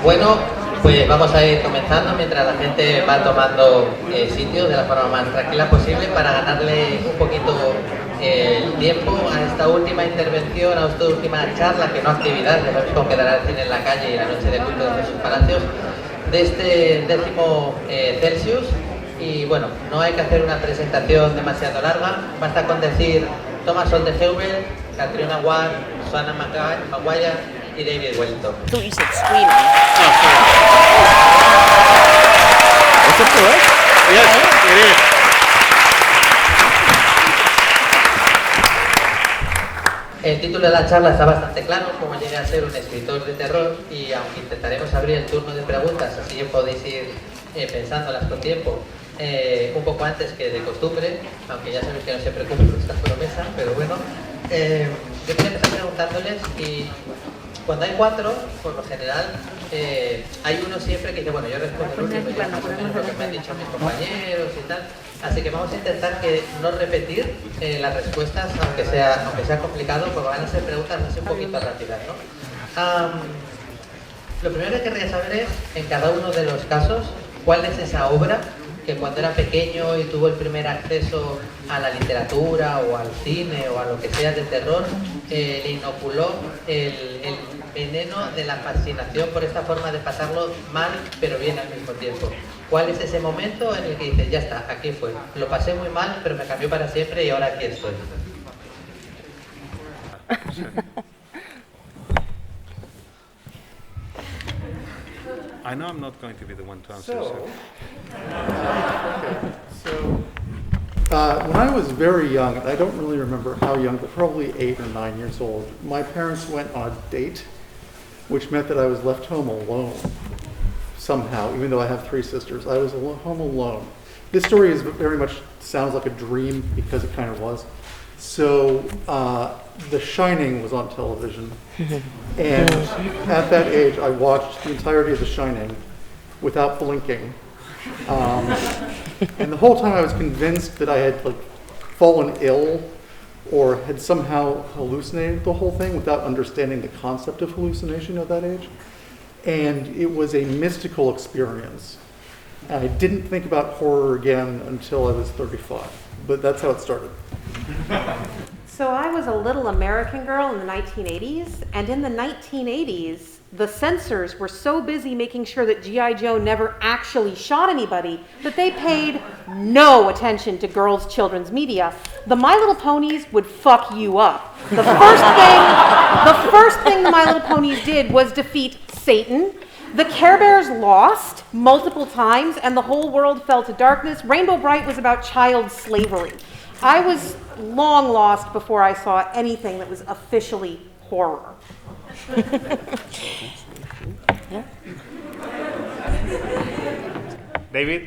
Bueno, pues vamos a ir comenzando mientras la gente va tomando sitio de la forma más tranquila posible para ganarle un poquito el tiempo a esta última intervención, a esta última charla, que no actividad, ya sabéis cómo quedará el cine en la calle y la noche de culto de Jesús Palacios, de este 10º Celsius. Y bueno, no hay que hacer una presentación demasiado larga, basta con decir Thomas Oldeheuvel, Catriona Ward, Susanna Maguire y David Wellington. Thought you said screaming. Is it correct? Yes, it is. El título de la charla está bastante claro, como llegué a ser un escritor de terror, y aunque intentaremos abrir el turno de preguntas, así que podéis ir pensándolas con tiempo, un poco antes que de costumbre, aunque ya sabéis que no siempre cumplo esta promesa, pero bueno, yo quería empezar preguntándoles, y cuando hay 4, por lo general, hay uno siempre que dice, bueno, yo respondo el último, ya más o menos lo que me han dicho mis compañeros y tal, así que vamos a intentar que no repetir las respuestas, aunque sea complicado, porque van a ser preguntas así un poquito rápidas, ¿no? Lo primero que querría saber es, en cada uno de los casos, ¿cuál es esa obra que cuando era pequeño y tuvo el primer acceso a la literatura o al cine o a lo que sea de terror, le inoculó el veneno de la fascinación por esta forma de pasarlo mal pero bien al mismo tiempo? ¿Cuál es ese momento en el que dices, ya está, aquí fue, lo pasé muy mal pero me cambió para siempre y ahora aquí estoy? I know I'm not going to be the one to answer. When I was very young, I don't really remember how young, but probably 8 or 9 years old, my parents went on a date, which meant that I was left home alone somehow, even though I have 3 sisters. I was home alone. This story is very much sounds like a dream because it kind of was. So The Shining was on television, and at that age I watched the entirety of The Shining without blinking. And the whole time I was convinced that I had fallen ill or had somehow hallucinated the whole thing without understanding the concept of hallucination at that age. And it was a mystical experience. And I didn't think about horror again until I was 35, but that's how it started. So I was a little American girl in the 1980s, and in the 1980s, the censors were so busy making sure that G.I. Joe never actually shot anybody that they paid no attention to girls' children's media. The My Little Ponies would fuck you up. The first thing the My Little Ponies did was defeat Satan. The Care Bears lost multiple times, and the whole world fell to darkness. Rainbow Bright was about child slavery. I was long lost before I saw anything that was officially horror. David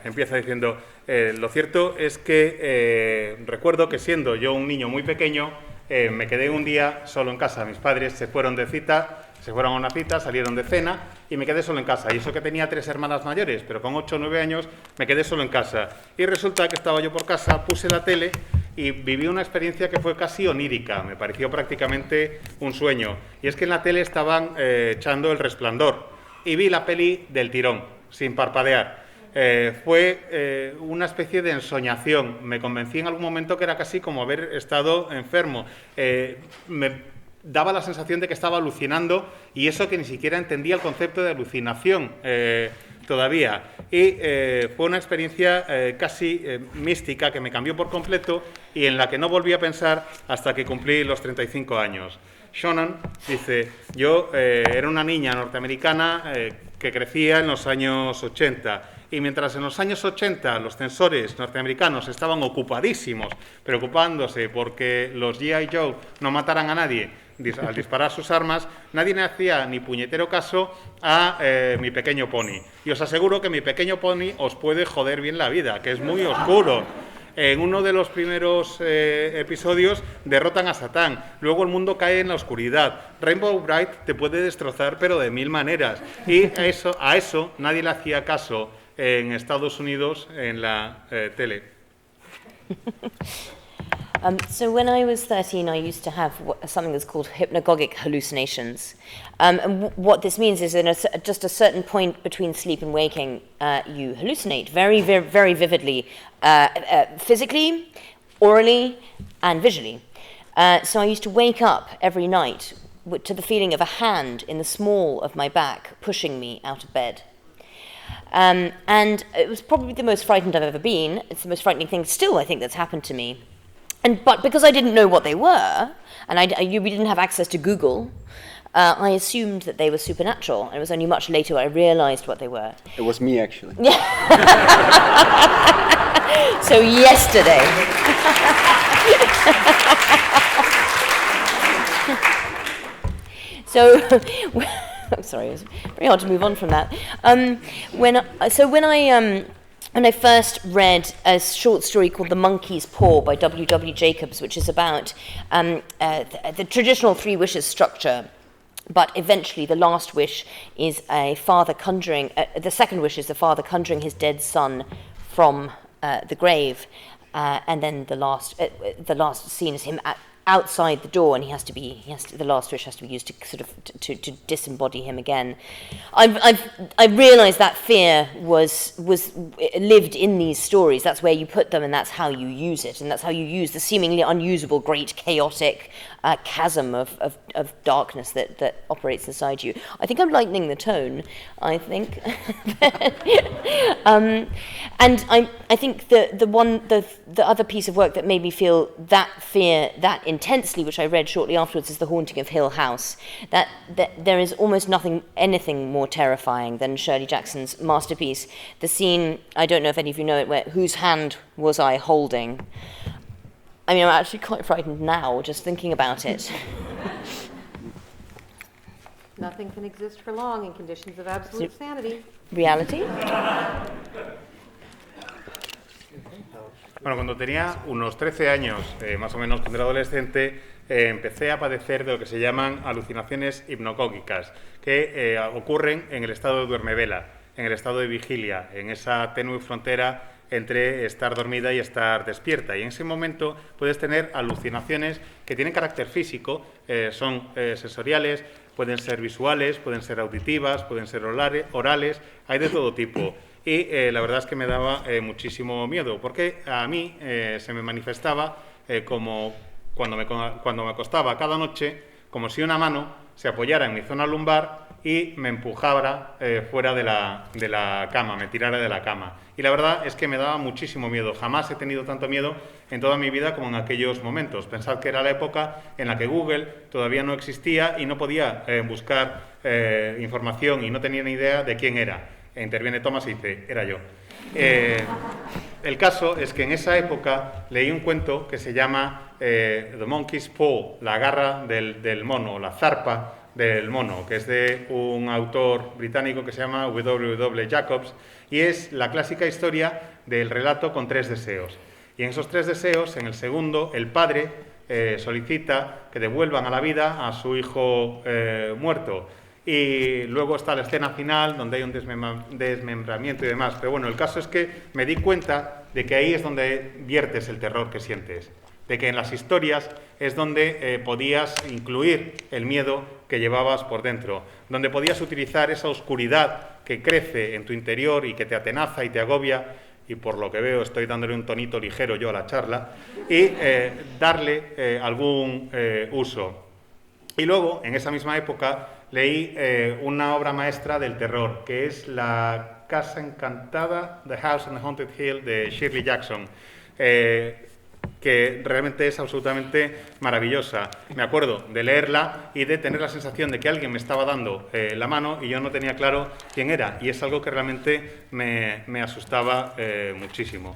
empieza diciendo, lo cierto es que recuerdo que siendo yo un niño muy pequeño, me quedé un día solo en casa. Mis padres se fueron a una cita, salieron de cena y me quedé solo en casa. Y eso que tenía 3 hermanas mayores, pero con 8 o 9 años me quedé solo en casa. Y resulta que estaba yo por casa, puse la tele y viví una experiencia que fue casi onírica. Me pareció prácticamente un sueño. Y es que en la tele estaban echando El Resplandor y vi la peli del tirón, sin parpadear. Fue una especie de ensoñación. Me convencí en algún momento que era casi como haber estado enfermo. Me daba la sensación de que estaba alucinando, y eso que ni siquiera entendía el concepto de alucinación todavía. Y fue una experiencia casi mística que me cambió por completo y en la que no volví a pensar hasta que cumplí los 35 años. Shonan dice, yo era una niña norteamericana que crecía en los años 80. Y mientras en los años 80 los censores norteamericanos estaban ocupadísimos, preocupándose porque los G.I. Joe no mataran a nadie al disparar sus armas, nadie le hacía ni puñetero caso a Mi Pequeño Pony. Y os aseguro que Mi Pequeño Pony os puede joder bien la vida, que es muy oscuro. En uno de los primeros episodios derrotan a Satán, luego el mundo cae en la oscuridad. Rainbow Bright te puede destrozar, pero de 1000 maneras. Y a eso nadie le hacía caso en Estados Unidos en la tele. So when I was 13, I used to have something that's called hypnagogic hallucinations. And what this means is in just a certain point between sleep and waking, you hallucinate very, very, very vividly, physically, orally, and visually. So I used to wake up every night to the feeling of a hand in the small of my back pushing me out of bed. And it was probably the most frightened I've ever been. It's the most frightening thing still, I think, that's happened to me. But because I didn't know what they were, and we didn't have access to Google, I assumed that they were supernatural. And it was only much later I realized what they were. It was me, actually. So yesterday. So, I'm sorry, it was very hard to move on from that. When I first read a short story called The Monkey's Paw by W.W. Jacobs, which is about the traditional three wishes structure, but eventually the last wish is a father conjuring, the second wish is the father conjuring his dead son from the grave, and then the last scene is him outside the door, and the last wish has to be used to sort of to disembody him again. I realised that fear was lived in these stories. That's where you put them, and that's how you use it, and that's how you use the seemingly unusable, great, chaotic chasm of darkness that operates inside you. I think I'm lightening the tone. I think, and I think the other piece of work that made me feel that fear that intensely, which I read shortly afterwards, is The Haunting of Hill House. That there is almost anything more terrifying than Shirley Jackson's masterpiece. The scene, I don't know if any of you know it, where whose hand was I holding? I mean, I'm actually quite frightened now just thinking about it. Nothing can exist for long in conditions of absolute sanity. Reality? Bueno, cuando tenía unos 13 años, más o menos cuando era adolescente, empecé a padecer de lo que se llaman alucinaciones hipnogógicas, que ocurren en el estado de duermevela, en el estado de vigilia, en esa tenue frontera entre estar dormida y estar despierta. Y en ese momento puedes tener alucinaciones que tienen carácter físico, son sensoriales, pueden ser visuales, pueden ser auditivas, pueden ser orales, hay de todo tipo. Y la verdad es que me daba muchísimo miedo, porque a mí se me manifestaba como cuando me acostaba cada noche, como si una mano se apoyara en mi zona lumbar y me empujara fuera de la cama, me tirara de la cama. Y la verdad es que me daba muchísimo miedo. Jamás he tenido tanto miedo en toda mi vida como en aquellos momentos. Pensad que era la época en la que Google todavía no existía y no podía buscar información y no tenía ni idea de quién era. Interviene Thomas y dice, era yo. El caso es que en esa época leí un cuento que se llama The Monkey's Paw, la garra del mono, la zarpa del mono, que es de un autor británico que se llama W.W. Jacobs, y es la clásica historia del relato con 3 deseos. Y en esos 3 deseos, en el segundo, el padre solicita que devuelvan a la vida a su hijo muerto. Y luego está la escena final, donde hay un desmembramiento y demás. Pero bueno, el caso es que me di cuenta de que ahí es donde viertes el terror que sientes. De que en las historias es donde podías incluir el miedo que llevabas por dentro. Donde podías utilizar esa oscuridad que crece en tu interior y que te atenaza y te agobia. Y por lo que veo estoy dándole un tonito ligero yo a la charla. Y darle algún uso. Y luego, en esa misma época, leí una obra maestra del terror, que es La Casa Encantada, The House on the Haunted Hill, de Shirley Jackson, que realmente es absolutamente maravillosa. Me acuerdo de leerla y de tener la sensación de que alguien me estaba dando la mano y yo no tenía claro quién era, y es algo que realmente me asustaba muchísimo.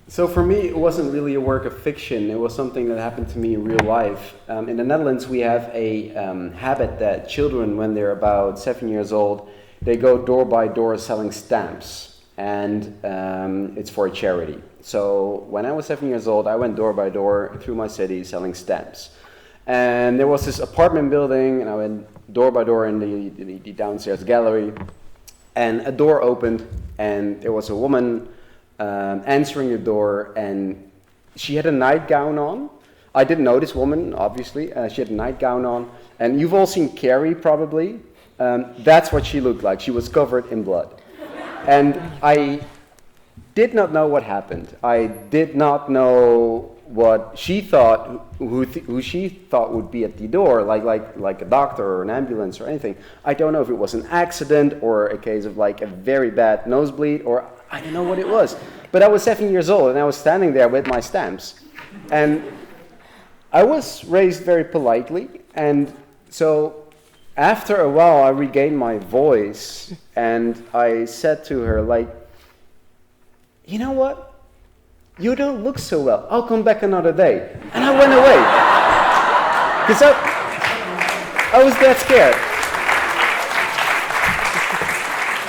So for me, it wasn't really a work of fiction. It was something that happened to me in real life. In the Netherlands, we have a habit that children, when they're about 7 years old, they go door by door selling stamps, and it's for a charity. So when I was 7 years old, I went door by door through my city selling stamps. And there was this apartment building, and I went door by door in the downstairs gallery, and a door opened, and there was a woman answering the door, and she had a nightgown on. I didn't know this woman, obviously. She had a nightgown on. And you've all seen Carrie, probably. That's what she looked like. She was covered in blood. And I did not know what happened. I did not know what she thought, who she thought would be at the door, like a doctor or an ambulance or anything. I don't know if it was an accident or a case of like a very bad nosebleed, or I don't know what it was. But I was 7 years old and I was standing there with my stamps. And I was raised very politely, and so after a while I regained my voice and I said to her, like, you know what? You don't look so well. I'll come back another day. And I went away. Because I was that scared.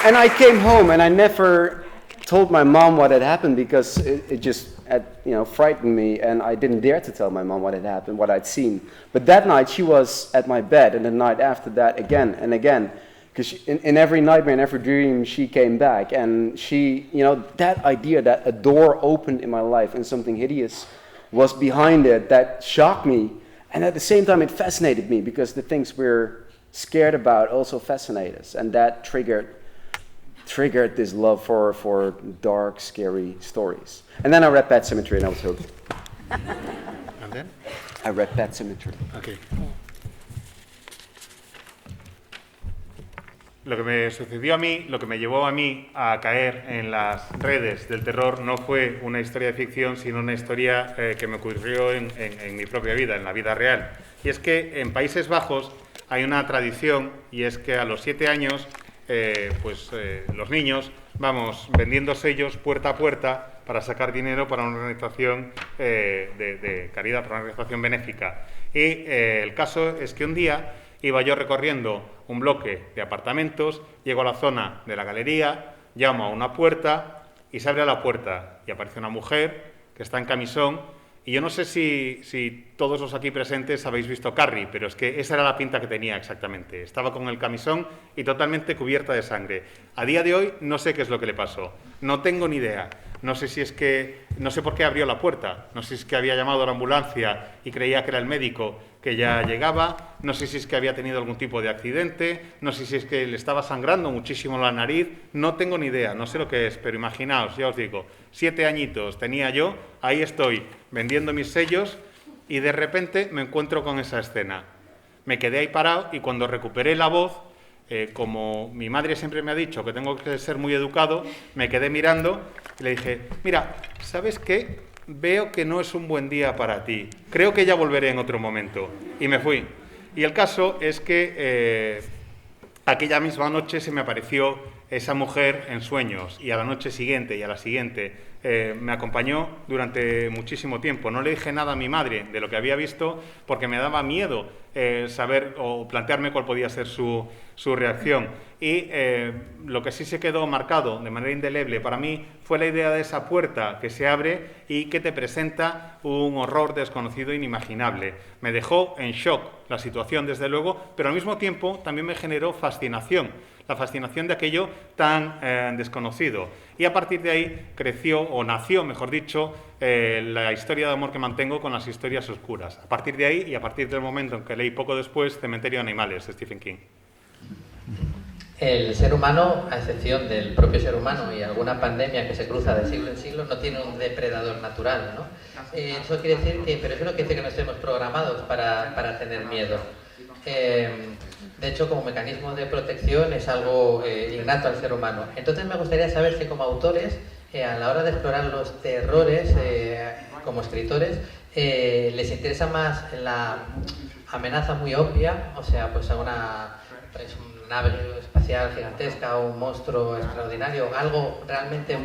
And I came home and I never told my mom what had happened because it just frightened me, and I didn't dare to tell my mom what had happened, what I'd seen. But that night she was at my bed, and the night after that again and again. Because in every nightmare, in every dream, she came back. And she, that idea that a door opened in my life and something hideous was behind it, that shocked me. And at the same time, it fascinated me because the things we're scared about also fascinate us. And that triggered this love for dark, scary stories. And then I read Pet Sematary and I was hooked. And then? I read Pet Sematary. Okay. Lo que me sucedió a mí, lo que me llevó a mí a caer en las redes del terror no fue una historia de ficción, sino una historia que me ocurrió en mi propia vida, en la vida real. Y es que en Países Bajos hay una tradición, y es que a los 7 años los niños vamos vendiendo sellos puerta a puerta para sacar dinero para una organización de caridad, para una organización benéfica. Y el caso es que un día iba yo recorriendo un bloque de apartamentos, llego a la zona de la galería, llamo a una puerta y se abre la puerta y aparece una mujer que está en camisón. Y yo no sé si todos los aquí presentes habéis visto Carrie, pero es que esa era la pinta que tenía exactamente. Estaba con el camisón y totalmente cubierta de sangre. A día de hoy no sé qué es lo que le pasó. No tengo ni idea. No sé por qué abrió la puerta. No sé si es que había llamado a la ambulancia y creía que era el médico que ya llegaba. No sé si es que había tenido algún tipo de accidente. No sé si es que le estaba sangrando muchísimo la nariz. No tengo ni idea. No sé lo que es, pero imaginaos, ya os digo, 7 añitos tenía yo, ahí estoy vendiendo mis sellos y de repente me encuentro con esa escena. Me quedé ahí parado y cuando recuperé la voz, como mi madre siempre me ha dicho que tengo que ser muy educado, me quedé mirando y le dije, mira, ¿sabes qué? Veo que no es un buen día para ti. Creo que ya volveré en otro momento. Y me fui. Y el caso es que aquella misma noche se me apareció esa mujer en sueños y a la noche siguiente y a la siguiente me acompañó durante muchísimo tiempo. No le dije nada a mi madre de lo que había visto porque me daba miedo saber o plantearme cuál podía ser su reacción. Y lo que sí se quedó marcado de manera indeleble para mí fue la idea de esa puerta que se abre y que te presenta un horror desconocido e inimaginable. Me dejó en shock la situación, desde luego, pero al mismo tiempo también me generó fascinación. La fascinación de aquello tan desconocido. Y a partir de ahí creció, o nació, mejor dicho, la historia de amor que mantengo con las historias oscuras. A partir de ahí y a partir del momento en que leí poco después Cementerio de Animales, de Stephen King. El ser humano, a excepción del propio ser humano y alguna pandemia que se cruza de siglo en siglo, no tiene un depredador natural, ¿no? Eso quiere decir que, pero eso no quiere decir que no estemos programados para tener miedo. De hecho, como mecanismo de protección es algo innato al ser humano. Entonces me gustaría saber si como autores, a la hora de explorar los terrores, como escritores, les interesa más la amenaza muy obvia, o sea, pues a una nave espacial gigantesca o un monstruo extraordinario, algo realmente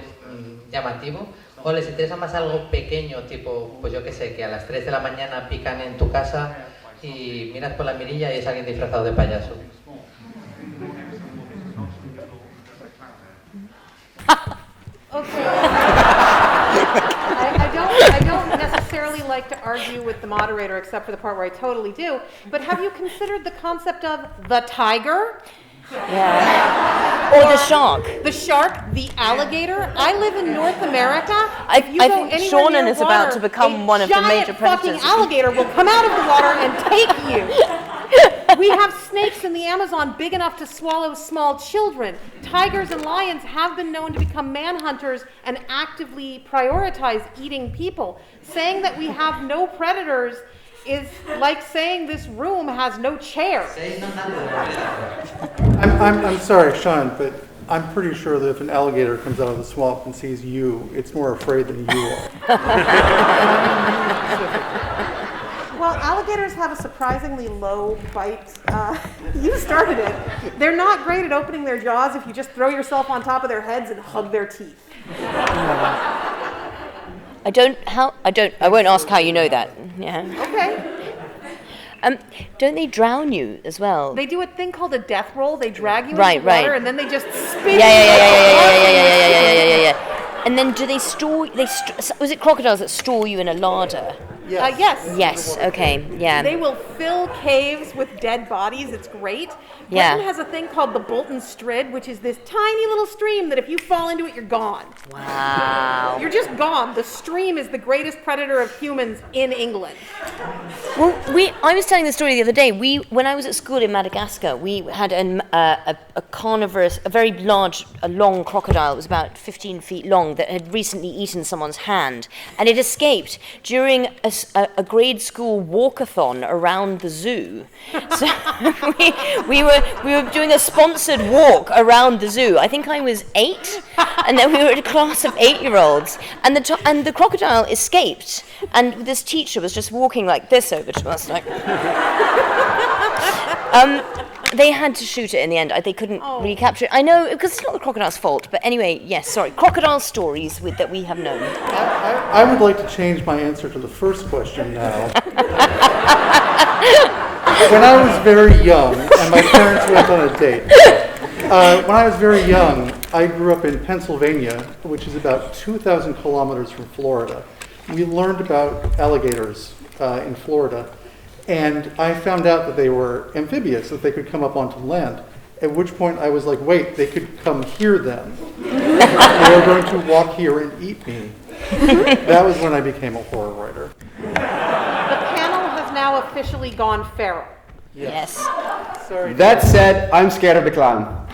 llamativo, o les interesa más algo pequeño, tipo, pues yo qué sé, que a las 3 de la mañana pican en tu casa y miras por la mirilla y es alguien disfrazado de payaso. Okay. I don't necessarily like to argue with the moderator, except for the part where I totally do. But have you considered the concept of the tiger? Yeah. Or the shark. The shark, the alligator. I live in North America. I If you go think anywhere Shannon near is about water, to become one of the major A giant fucking predators. alligator will come out of the water and take you. We have snakes in the Amazon big enough to swallow small children. Tigers and lions have been known to become manhunters and actively prioritize eating people. Saying that we have no predators is like saying this room has no chair. I'm sorry, Sean, but I'm pretty sure that if an alligator comes out of the swamp and sees you, it's more afraid than you are. Well, alligators have a surprisingly low bite. You started it. They're not great at opening their jaws if you just throw yourself on top of their heads and hug their teeth. I won't ask how you know that. Yeah. Okay. Don't they drown you as well? They do a thing called a death roll. They drag you Right, into the water right. and then they just spin Yeah. you. And then do they store? Was it crocodiles that store you in a larder? Yes. Yes. Okay. Yeah. They will fill caves with dead bodies. It's great. Yeah. Britain has a thing called the Bolton Strid, which is this tiny little stream that if you fall into it, you're gone. Wow. You're just gone. The stream is the greatest predator of humans in England. Well, I was telling the story the other day. When I was at school in Madagascar, we had a carnivorous, a very large, a long crocodile. It was about 15 feet long that had recently eaten someone's hand, and it escaped during a grade school walkathon around the zoo. So we were doing a sponsored walk around the zoo. I think I was 8, and then we were at a class of 8-year-olds, and the crocodile escaped, and this teacher was just walking like this over to us, like. They had to shoot it in the end. They couldn't really capture it. I know, because it's not the crocodile's fault. But anyway, yes, sorry. Crocodile stories that we have known. I would like to change my answer to the first question now. When I was very young, and my parents went on a date, when I was very young, I grew up in Pennsylvania, which is about 2,000 kilometers from Florida. We learned about alligators in Florida. And I found out that they were amphibious, that they could come up onto land. At which point I was like, wait, they could come here then. They were going to walk here and eat me. That was when I became a horror writer. The panel has now officially gone feral. Yes. Sorry. That said, I'm scared of the clown.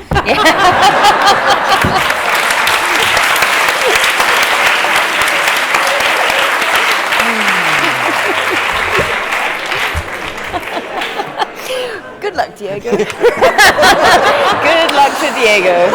Good luck, Diego. Good luck to Diego.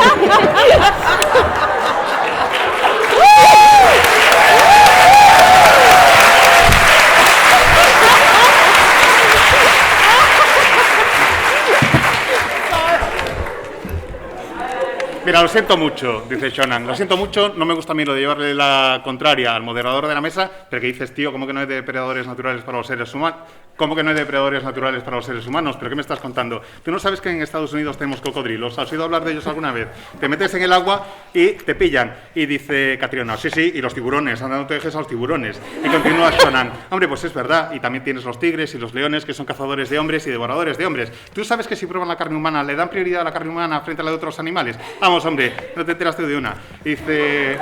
Mira, lo siento mucho, dice Shonan. Lo siento mucho, no me gusta a mí lo de llevarle la contraria al moderador de la mesa, pero que dices, tío, ¿cómo que no hay depredadores naturales para los seres humanos? ¿Cómo que no hay depredadores naturales para los seres humanos? ¿Pero qué me estás contando? ¿Tú no sabes que en Estados Unidos tenemos cocodrilos? ¿Has oído hablar de ellos alguna vez? Te metes en el agua y te pillan. Y dice Catriona, sí, y los tiburones, anda, no te dejes a los tiburones. Y continúa Shonan, hombre, pues es verdad, y también tienes los tigres y los leones, que son cazadores de hombres y devoradores de hombres. ¿Tú sabes que si prueban la carne humana, le dan prioridad a la carne humana frente a la de otros animales? Vamos, hombre, no te enteraste de una. Dice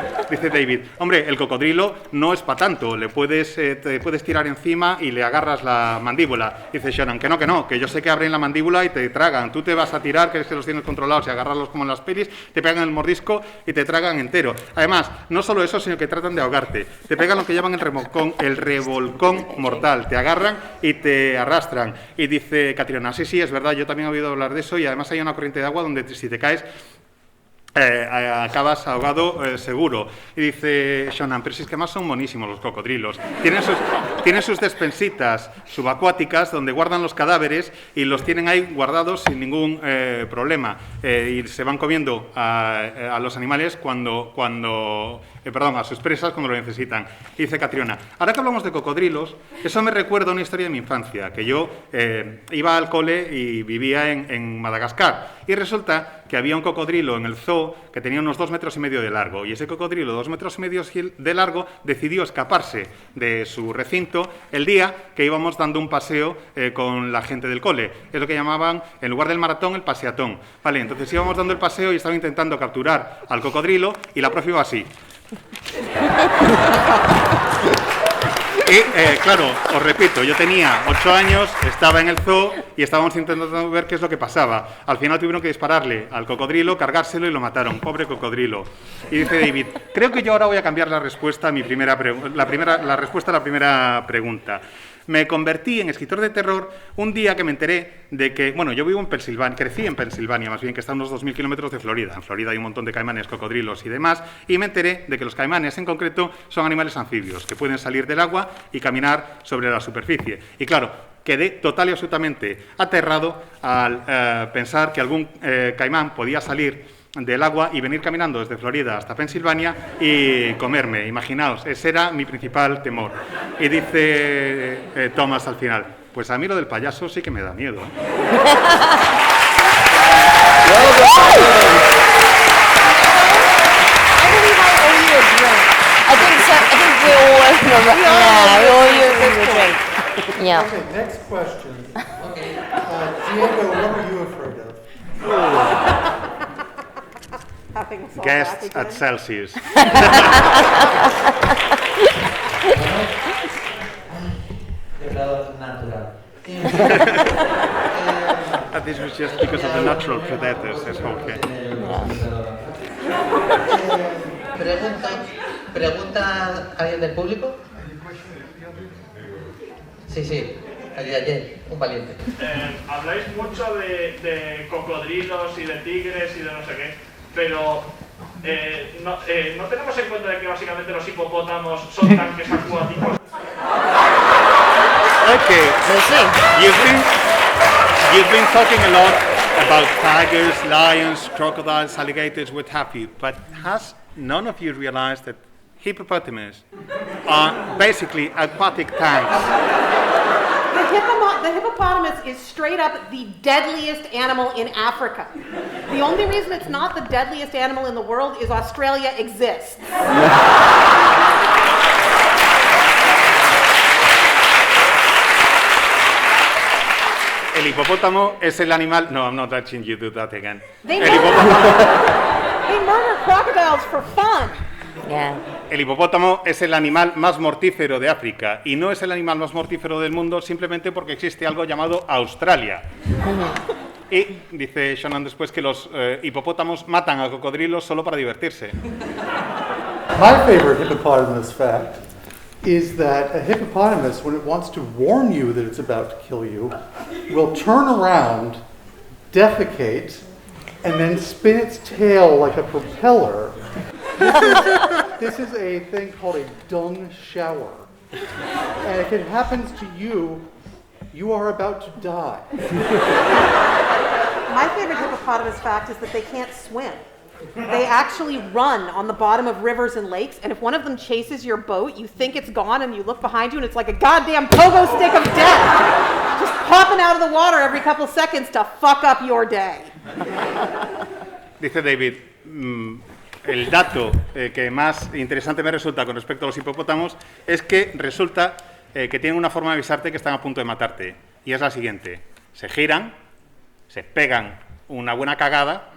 David, hombre, el cocodrilo no es para tanto, te puedes tirar encima y le agarras la mandíbula. Dice Shonan, que no, que yo sé que abren la mandíbula y te tragan. Tú te vas a tirar, que es que los tienes controlados y agarrarlos como en las pelis, te pegan el mordisco y te tragan entero. Además, no solo eso, sino que tratan de ahogarte. Te pegan lo que llaman el revolcón mortal. Te agarran y te arrastran. Y dice Catriona, sí, es verdad, yo también he oído hablar de eso y además hay una corriente de agua donde si te caes acabas ahogado seguro. Y dice Shonan, pero si es que más son monísimos los cocodrilos. Tienen sus despensitas subacuáticas donde guardan los cadáveres y los tienen ahí guardados sin ningún problema. Y se van comiendo a los animales a sus presas cuando lo necesitan. Y dice Catriona, ahora que hablamos de cocodrilos, eso me recuerda una historia de mi infancia, que yo iba al cole y vivía en Madagascar. Y resulta que había un cocodrilo en el zoo zoo que tenía unos 2,5 metros de largo, y ese cocodrilo de 2,5 metros de largo decidió escaparse de su recinto el día que íbamos dando un paseo con la gente del cole. Es lo que llamaban, en lugar del maratón, el paseatón. Vale, entonces íbamos dando el paseo y estaba intentando capturar al cocodrilo y la profe iba así. Y, claro, os repito, yo tenía 8 años, estaba en el zoo y estábamos intentando ver qué es lo que pasaba. Al final tuvieron que dispararle al cocodrilo, cargárselo y lo mataron. Pobre cocodrilo. Y dice David, creo que yo ahora voy a cambiar la respuesta a la respuesta a la primera pregunta. Me convertí en escritor de terror un día que me enteré de que, bueno, yo vivo en Pensilvania, crecí en Pensilvania, más bien, que está a unos 2.000 kilómetros de Florida. En Florida hay un montón de caimanes, cocodrilos y demás, y me enteré de que los caimanes en concreto son animales anfibios, que pueden salir del agua y caminar sobre la superficie. Y claro, quedé total y absolutamente aterrado al pensar que algún caimán podía salir del agua y venir caminando desde Florida hasta Pensilvania y comerme. Imaginaos, ese era mi principal temor. Y dice Thomas al final, pues a mí lo del payaso sí que me da miedo. Yeah. Okay, next question. Diego, what are you afraid of? Having a salt Guests bath at again. Celsius. Depredador natural. This was just because of the natural predators, es okay. ¿Pregunta alguien del público? Sí, ayer, un valiente. Habláis mucho de cocodrilos y de tigres y de no sé qué, pero no tenemos en cuenta de que básicamente los hipopótamos son tanques acuáticos. Okay, you've been talking a lot about tigers, lions, crocodiles, alligators, what have you, but has none of you realized that hippopotamus are basically aquatic tanks? The hippopotamus is straight up the deadliest animal in Africa. The only reason it's not the deadliest animal in the world is Australia exists. El hipopótamo es el animal... No, I'm not letting you do that again. They El hipopótamo... murder crocodiles for fun. Yeah. El hipopótamo es el animal más mortífero de África y no es el animal más mortífero del mundo simplemente porque existe algo llamado Australia. Y dice Shonan después que los hipopótamos matan a cocodrilos solo para divertirse. My favorite hippopotamus fact is that a hippopotamus, when it wants to warn you that it's about to kill you, will turn around, defecate, and then spin its tail like a propeller. This is a thing called a dung shower. And if it happens to you, you are about to die. My favorite hippopotamus fact is that they can't swim. They actually run on the bottom of rivers and lakes, and if one of them chases your boat, you think it's gone, and you look behind you, and it's like a goddamn pogo stick of death, just popping out of the water every couple seconds to fuck up your day. Dice David, el dato que más interesante me resulta con respecto a los hipopótamos es que resulta que tienen una forma de avisarte que están a punto de matarte, y es la siguiente: se giran, se pegan una buena cagada,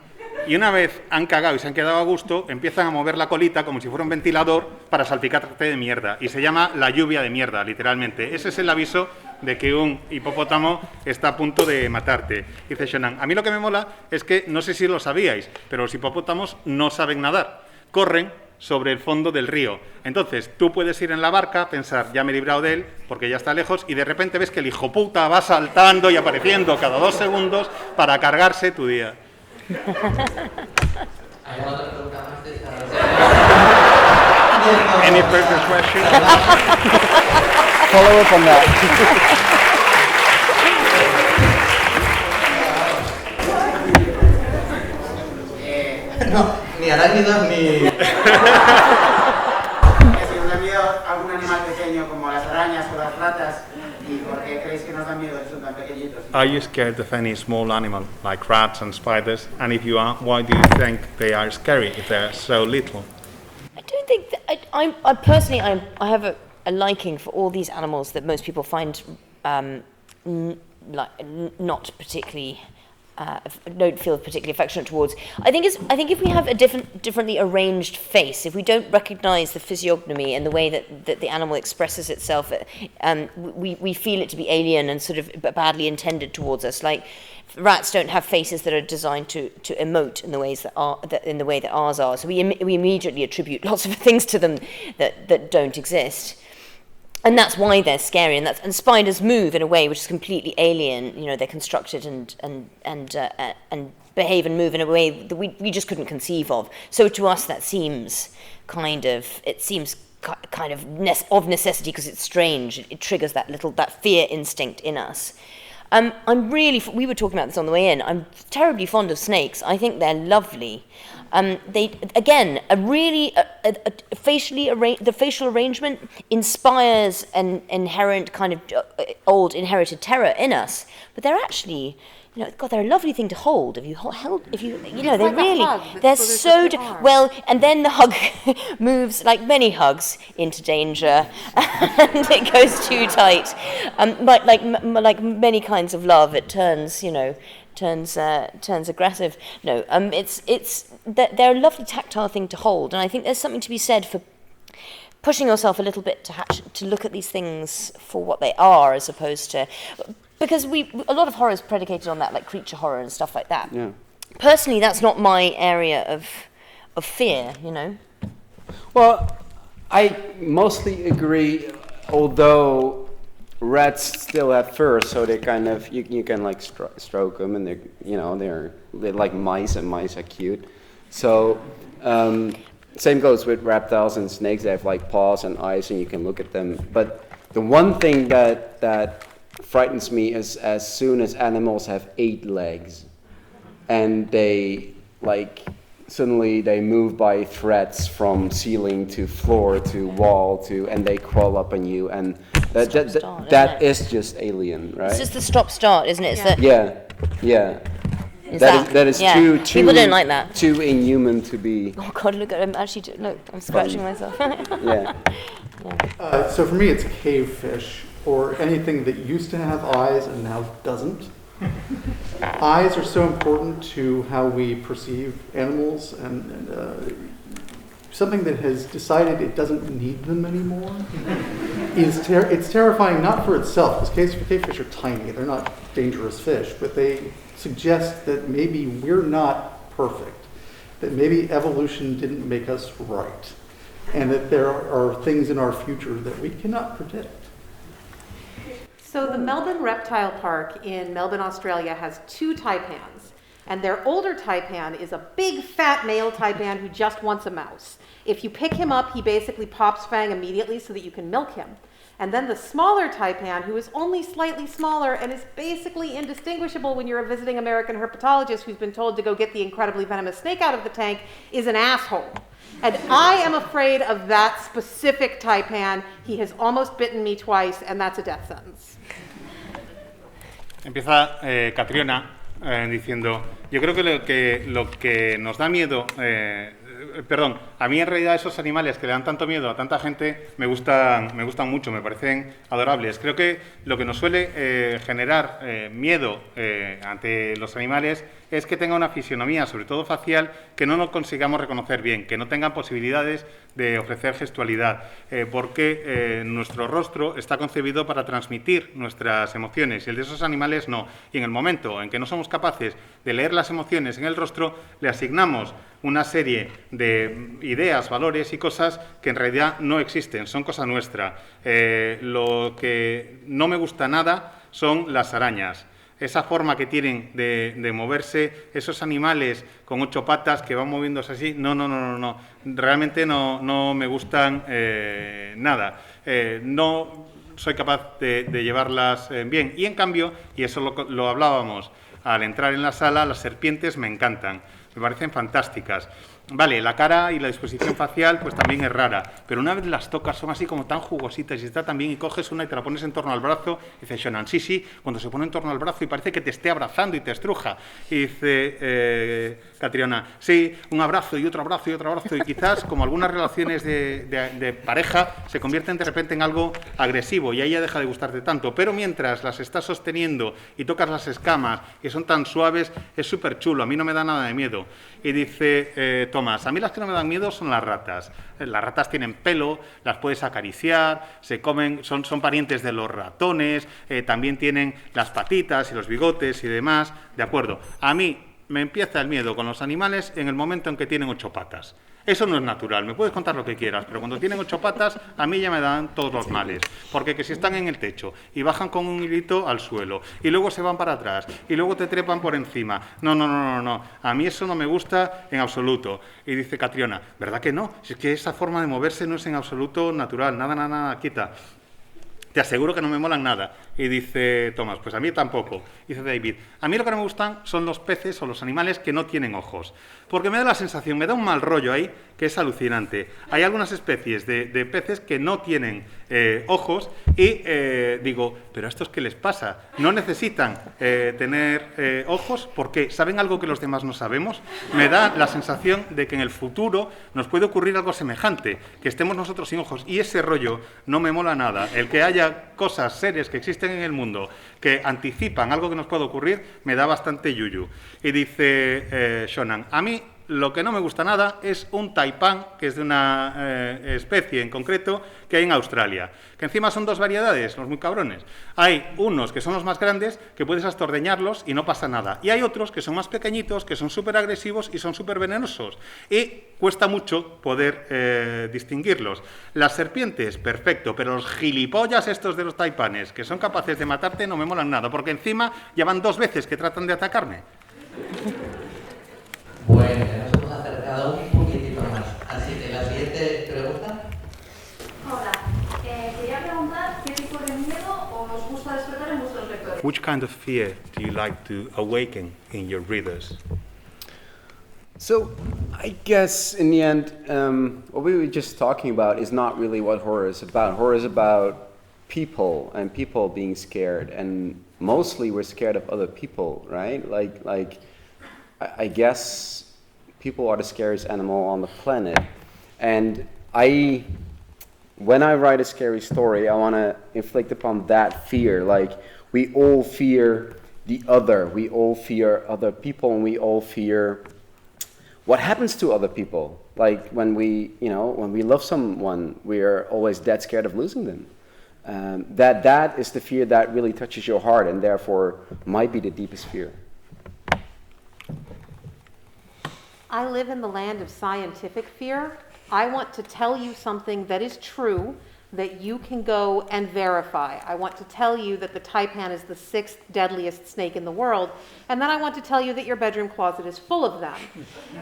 y una vez han cagado y se han quedado a gusto, empiezan a mover la colita como si fuera un ventilador para salpicarte de mierda. Y se llama la lluvia de mierda, literalmente. Ese es el aviso de que un hipopótamo está a punto de matarte. Dice Shonan, a mí lo que me mola es que, no sé si lo sabíais, pero los hipopótamos no saben nadar. Corren sobre el fondo del río. Entonces, tú puedes ir en la barca, pensar, ya me he librado de él, porque ya está lejos, y de repente ves que el hijoputa va saltando y apareciendo cada 2 segundos para cargarse tu día. ¿Alguna otra pregunta más de esta? Any further question? Follow up on that. No, ni arácnidos ni... Si os da miedo algún animal pequeño como las arañas o las ratas, ¿y por qué creéis que no nos da miedo que son tan pequeñitos? Are you scared of any small animal like rats and spiders? And if you are, why do you think they are scary if they're so little? I don't think that, I personally, I have a liking for all these animals that most people find not particularly don't feel particularly affectionate towards. I think if we have a differently arranged face, if we don't recognise the physiognomy and the way that the animal expresses itself, we feel it to be alien and sort of badly intended towards us. Like rats don't have faces that are designed to emote in the ways in the way that ours are. So we immediately attribute lots of things to them that don't exist. And that's why they're scary, and spiders move in a way which is completely alien. You know, they're constructed and behave and move in a way that we just couldn't conceive of. So to us, that seems kind of necessity because it's strange. It triggers that fear instinct in us. We were talking about this on the way in. I'm terribly fond of snakes. I think they're lovely. The facial arrangement inspires an inherent kind of old inherited terror in us, but they're actually, you know, God, they're a lovely thing to hold. They're like really, a hug, they're so so, there's such an arm. well, and then the hug moves, like many hugs, into danger, and it goes too tight. But like many kinds of love, it turns aggressive. No, they're a lovely tactile thing to hold, and I think there's something to be said for pushing yourself a little bit to look at these things for what they are, as opposed to, because a lot of horror is predicated on that, like creature horror and stuff like that. Yeah. Personally, that's not my area of fear, you know. Well, I mostly agree, although rats still have fur, so they kind of, you can like stroke them, and they're like mice, and mice are cute. So same goes with reptiles and snakes. They have like paws and eyes, and you can look at them. But the one thing that frightens me is as soon as animals have 8 legs, and they suddenly they move by threads from ceiling to floor to wall and they crawl up on you, and that is just alien, right? It's just the stop-start, isn't it? It's Yeah. That is yeah. too People don't like that. Too inhuman to be. Oh God! Look at him. Actually, look, I'm scratching myself. Yeah. So for me, it's cave fish, or anything that used to have eyes and now doesn't. Eyes are so important to how we perceive animals, and something that has decided it doesn't need them anymore it's terrifying, not for itself, because cave fish are tiny. They're not dangerous fish, but they suggest that maybe we're not perfect, that maybe evolution didn't make us right, and that there are things in our future that we cannot predict. So the Melbourne Reptile Park in Melbourne, Australia has 2 taipans. And their older taipan is a big fat male taipan who just wants a mouse. If you pick him up, he basically pops fang immediately so that you can milk him. And then the smaller taipan, who is only slightly smaller and is basically indistinguishable when you're a visiting American herpetologist who's been told to go get the incredibly venomous snake out of the tank, is an asshole. And I am afraid of that specific taipan. He has almost bitten me twice, and that's a death sentence. Empieza Catriona diciendo, yo creo que lo que nos da miedo, a mí en realidad esos animales que le dan tanto miedo a tanta gente me gustan mucho, me parecen adorables. Creo que lo que nos suele generar miedo ante los animales es que tenga una fisionomía, sobre todo facial, que no nos consigamos reconocer bien, que no tengan posibilidades de ofrecer gestualidad, porque nuestro rostro está concebido para transmitir nuestras emociones y el de esos animales no. Y en el momento en que no somos capaces de leer las emociones en el rostro, le asignamos una serie de ideas, valores y cosas que en realidad no existen, son cosa nuestra. Lo que no me gusta nada son las arañas. Esa forma que tienen de moverse, esos animales con 8 patas que van moviéndose así, no. Realmente no me gustan nada. No soy capaz de llevarlas bien. Y en cambio, y eso lo hablábamos al entrar en la sala, las serpientes me encantan, me parecen fantásticas. Vale, la cara y la disposición facial pues también es rara, pero una vez las tocas son así como tan jugositas y está tan bien, y coges una y te la pones en torno al brazo, y dice Shonan, sí, cuando se pone en torno al brazo y parece que te esté abrazando y te estruja. Y dice Catriona, sí, un abrazo y otro abrazo y otro abrazo, y quizás como algunas relaciones de pareja se convierten de repente en algo agresivo y ahí ya deja de gustarte tanto, pero mientras las estás sosteniendo y tocas las escamas que son tan suaves, es súper chulo, a mí no me da nada de miedo. Y dice Tomás, a mí las que no me dan miedo son las ratas. Las ratas tienen pelo, las puedes acariciar, se comen, son parientes de los ratones, también tienen las patitas y los bigotes y demás. De acuerdo, a mí me empieza el miedo con los animales en el momento en que tienen 8 patas. Eso no es natural, me puedes contar lo que quieras, pero cuando tienen 8 patas, a mí ya me dan todos los males. Porque que si están en el techo y bajan con un hilito al suelo, y luego se van para atrás, y luego te trepan por encima. No. A mí eso no me gusta en absoluto. Y dice Catriona, ¿verdad que no? Si es que esa forma de moverse no es en absoluto natural, nada, quita. Te aseguro que no me molan nada. Y dice Tomás, pues a mí tampoco. Dice David, a mí lo que no me gustan son los peces o los animales que no tienen ojos. Porque me da la sensación, me da un mal rollo ahí que es alucinante. Hay algunas especies de peces que no tienen ojos y digo, ¿pero a estos qué les pasa? ¿No necesitan tener ojos? Porque ¿saben algo que los demás no sabemos? Me da la sensación de que en el futuro nos puede ocurrir algo semejante, que estemos nosotros sin ojos. Y ese rollo no me mola nada. El que haya cosas, seres que existen en el mundo que anticipan algo que nos puede ocurrir, me da bastante yuyu. Y dice Shonan, a mí lo que no me gusta nada es un taipán, que es de una especie en concreto que hay en Australia, que encima son 2 variedades, los muy cabrones. Hay unos que son los más grandes, que puedes hasta ordeñarlos y no pasa nada. Y hay otros que son más pequeñitos, que son súper agresivos y son súper venenosos. Y cuesta mucho poder distinguirlos. Las serpientes, perfecto, pero los gilipollas estos de los taipanes, que son capaces de matarte, no me molan nada, porque encima ya van 2 veces que tratan de atacarme. Bueno, ya nos hemos acercado un poquitito más. Así que la siguiente pregunta. Hola, quería preguntar qué tipo de miedo os gusta despertar en vuestros lectores. Which kind of fear do you like to awaken in your readers? So, I guess in the end, what we were just talking about is not really what horror is about. Horror is about people and people being scared, and mostly we're scared of other people, right? Like I guess people are the scariest animal on the planet, and when I write a scary story, I want to inflict upon that fear. Like, we all fear the other, we all fear other people, and we all fear what happens to other people. Like when we love someone, we are always dead scared of losing them. That is the fear that really touches your heart, and therefore might be the deepest fear. I live in the land of scientific fear. I want to tell you something that is true that you can go and verify. I want to tell you that the taipan is the 6th deadliest snake in the world, and then I want to tell you that your bedroom closet is full of them.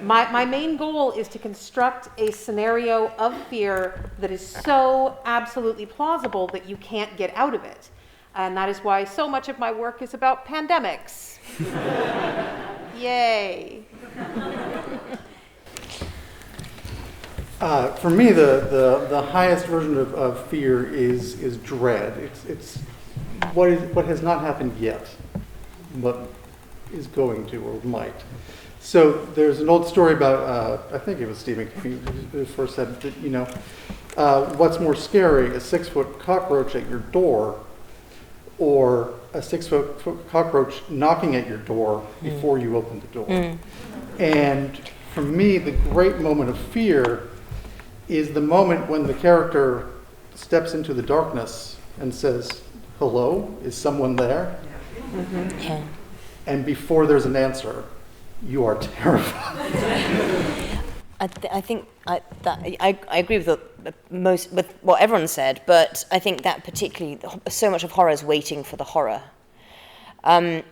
My main goal is to construct a scenario of fear that is so absolutely plausible that you can't get out of it. And that is why so much of my work is about pandemics. Yay. For me, the highest version of fear is dread. It's what has not happened yet, but is going to or might. So there's an old story about I think it was Stephen King who first said that what's more scary, a 6-foot cockroach at your door, or a 6-foot cockroach knocking at your door before you open the door. And for me, the great moment of fear is the moment when the character steps into the darkness and says, "Hello, is someone there?" Yeah. And before there's an answer, you are terrified. I think I agree with with what everyone said, but I think that particularly so much of horror is waiting for the horror. I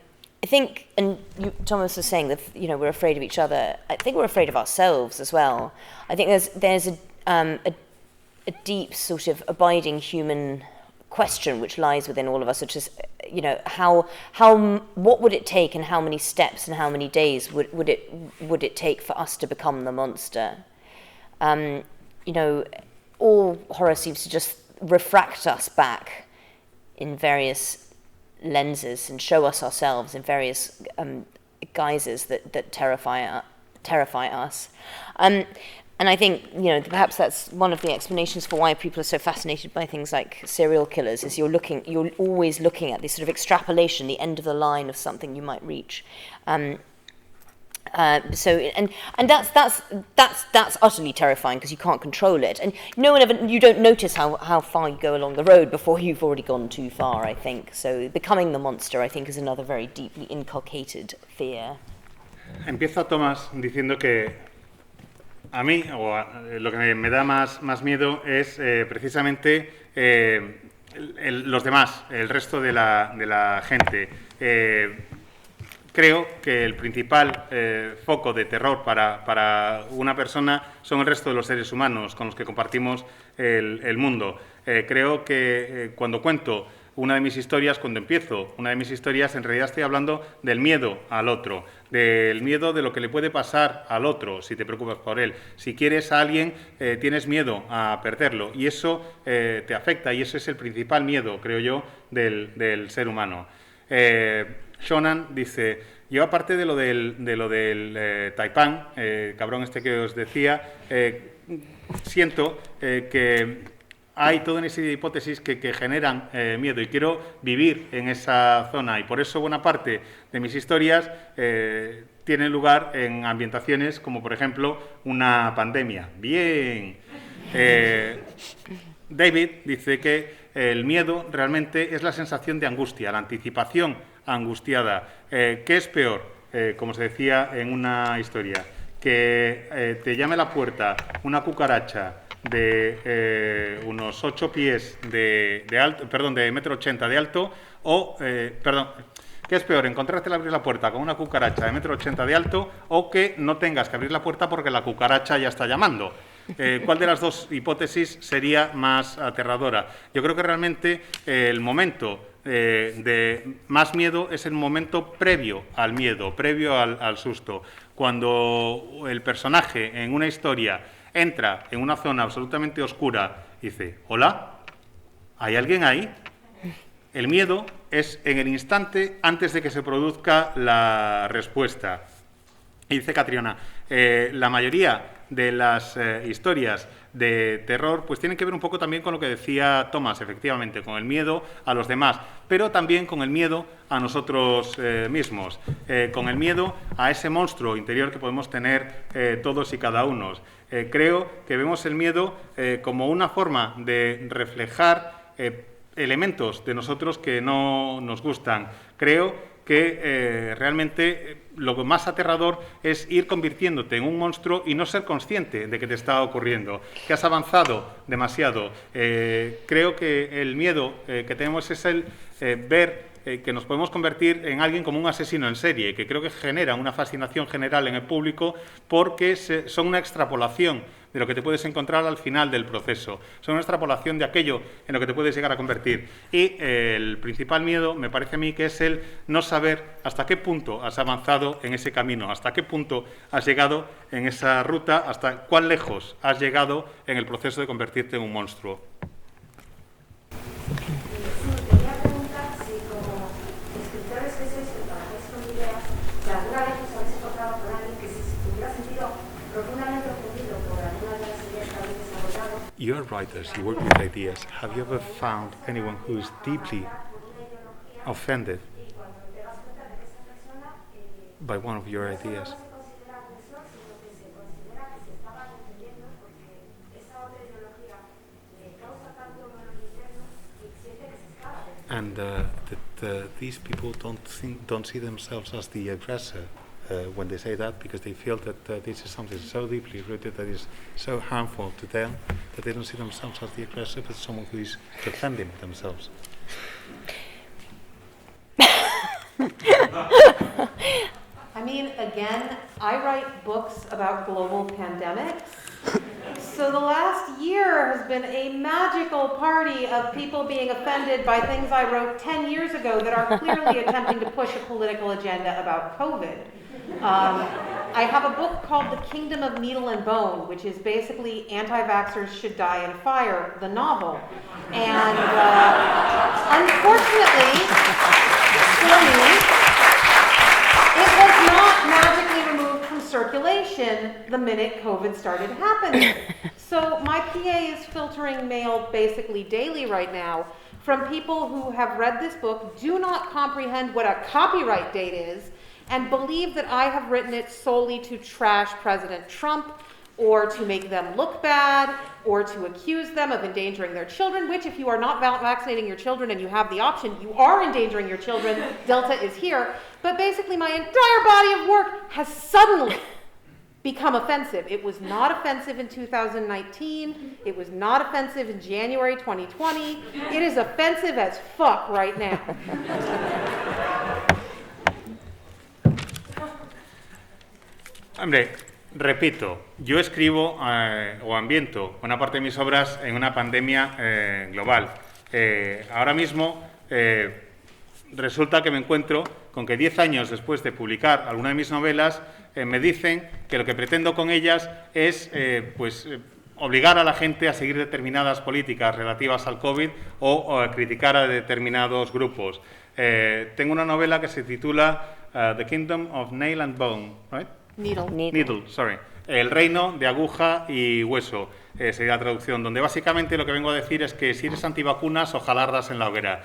think, and Thomas was saying that we're afraid of each other. I think we're afraid of ourselves as well. I think there's a deep sort of abiding human question which lies within all of us, which is, you know, what would it take and how many steps and how many days would it take for us to become the monster? You know, all horror seems to just refract us back in various lenses and show us ourselves in various guises that terrify us. And I think, you know, perhaps that's one of the explanations for why people are so fascinated by things like serial killers, is you're always looking at this sort of extrapolation, the end of the line of something you might reach. That's utterly terrifying because you can't control it, and you don't notice how far you go along the road before you've already gone too far, I think. So becoming the monster, I think, is another very deeply inculcated fear. Empieza Tomás diciendo que a mí, lo que me da más miedo es precisamente los demás, el resto de la gente. Creo que el principal foco de terror para una persona son el resto de los seres humanos con los que compartimos el mundo. Creo que cuando cuento una de mis historias, cuando empiezo una de mis historias, en realidad estoy hablando del miedo al otro, del miedo de lo que le puede pasar al otro si te preocupas por él. Si quieres a alguien, tienes miedo a perderlo y eso te afecta, y eso es el principal miedo, creo yo, del ser humano. Shonan dice: yo, aparte de lo del Taipan, cabrón este que os decía, siento que hay toda una serie de hipótesis que generan miedo y quiero vivir en esa zona, y por eso buena parte de mis historias tienen lugar en ambientaciones como, por ejemplo, una pandemia. Bien. David dice que el miedo realmente es la sensación de angustia, la anticipación angustiada. ¿Qué es peor? Como se decía en una historia, que te llame a la puerta una cucaracha de unos 8 pies de alto, perdón, de 1,80 m de alto, o, ¿qué es peor? ¿Encontrarte al abrir la puerta con una cucaracha de 1,80 m de alto, o que no tengas que abrir la puerta porque la cucaracha ya está llamando? ¿Cuál de las dos hipótesis sería más aterradora? Yo creo que realmente el momento de más miedo es el momento previo al miedo, previo al susto. Cuando el personaje en una historia entra en una zona absolutamente oscura y dice: ¿hola? ¿Hay alguien ahí? El miedo es en el instante antes de que se produzca la respuesta. Y dice Catriona, la mayoría de las historias de terror pues tienen que ver un poco también con lo que decía Tomás, efectivamente, con el miedo a los demás, pero también con el miedo a nosotros mismos, con el miedo a ese monstruo interior que podemos tener todos y cada uno. Creo que vemos el miedo como una forma de reflejar elementos de nosotros que no nos gustan. Creo que realmente lo más aterrador es ir convirtiéndote en un monstruo y no ser consciente de que te está ocurriendo, que has avanzado demasiado. Creo que el miedo que tenemos es el ver que nos podemos convertir en alguien como un asesino en serie, que creo que genera una fascinación general en el público porque son una extrapolación de lo que te puedes encontrar al final del proceso. Son una extrapolación de aquello en lo que te puedes llegar a convertir. Y el principal miedo, me parece a mí, que es el no saber hasta qué punto has avanzado en ese camino, hasta qué punto has llegado en esa ruta, hasta cuán lejos has llegado en el proceso de convertirte en un monstruo. Quería preguntar si, como escritores que sois, que trabajáis con ideas, si alguna vez os habéis encontrado con alguien que se hubiera sentido profundamente ofendido por alguna de las ideas que habéis desarrollado. You are writers, you work with ideas. Have you ever found anyone who is deeply offended by one of your ideas? And that these people don't see themselves as the aggressor when they say that, because they feel that this is something so deeply rooted that is so harmful to them that they don't see themselves as the aggressor, but someone who is defending themselves. I mean, again, I write books about global pandemics. So the last year has been a magical party of people being offended by things I wrote 10 years ago that are clearly attempting to push a political agenda about COVID. I have a book called The Kingdom of Needle and Bone, which is basically Anti-Vaxxers Should Die in a Fire, the novel. And unfortunately, for me, it was not magically removed from circulation the minute COVID started happening. So my PA is filtering mail basically daily right now from people who have read this book, do not comprehend what a copyright date is, and believe that I have written it solely to trash President Trump or to make them look bad or to accuse them of endangering their children, which if you are not vaccinating your children and you have the option, you are endangering your children. Delta is here. But basically my entire body of work has suddenly become offensive. It was not offensive in 2019. It was not offensive in January 2020. It is offensive as fuck right now. Hombre, repito, yo escribo o ambiento buena parte de mis obras en una pandemia global. Ahora mismo resulta que me encuentro con que 10 años después de publicar alguna de mis novelas me dicen que lo que pretendo con ellas es obligar a la gente a seguir determinadas políticas relativas al COVID o a criticar a determinados grupos. Tengo una novela que se titula The Kingdom of Nail and Bone, right? Needle, sorry. El reino de aguja y hueso, sería la traducción, donde básicamente lo que vengo a decir es que si eres antivacunas, ojalá ardas en la hoguera,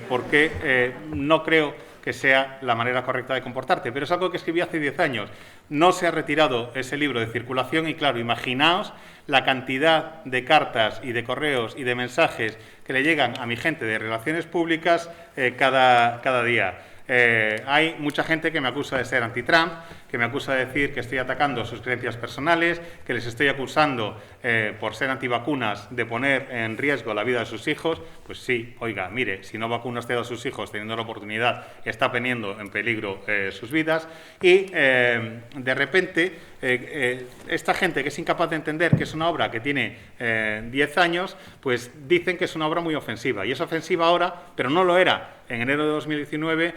porque no creo que sea la manera correcta de comportarte, pero es algo que escribí hace 10 años. No se ha retirado ese libro de circulación y claro, imaginaos la cantidad de cartas y de correos y de mensajes que le llegan a mi gente de relaciones públicas cada día. Hay mucha gente que me acusa de ser anti-Trump, que me acusa de decir que estoy atacando sus creencias personales, que les estoy acusando por ser antivacunas de poner en riesgo la vida de sus hijos. Pues sí, oiga, mire, si no vacuna usted a sus hijos teniendo la oportunidad, está poniendo en peligro sus vidas. Y de repente, esta gente que es incapaz de entender que es una obra que tiene 10 años, pues dicen que es una obra muy ofensiva. Y es ofensiva ahora, pero no lo era en enero de 2019,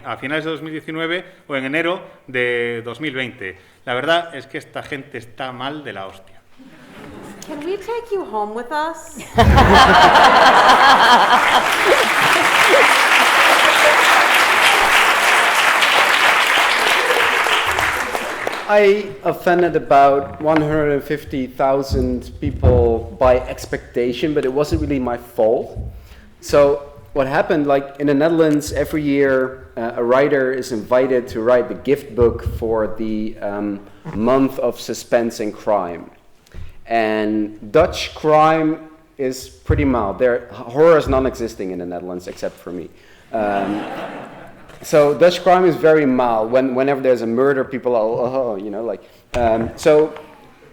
a finales de 2019 o en enero de 2020. La verdad es que esta gente está mal de la hostia. Can we take you home with us? I offended about 150,000 people by expectation, but it wasn't really my fault. So what happened, like in the Netherlands, every year a writer is invited to write the gift book for the month of suspense and crime. And Dutch crime is pretty mild. Horror is non-existing in the Netherlands, except for me. So Dutch crime is very mild. Whenever there's a murder, people are, so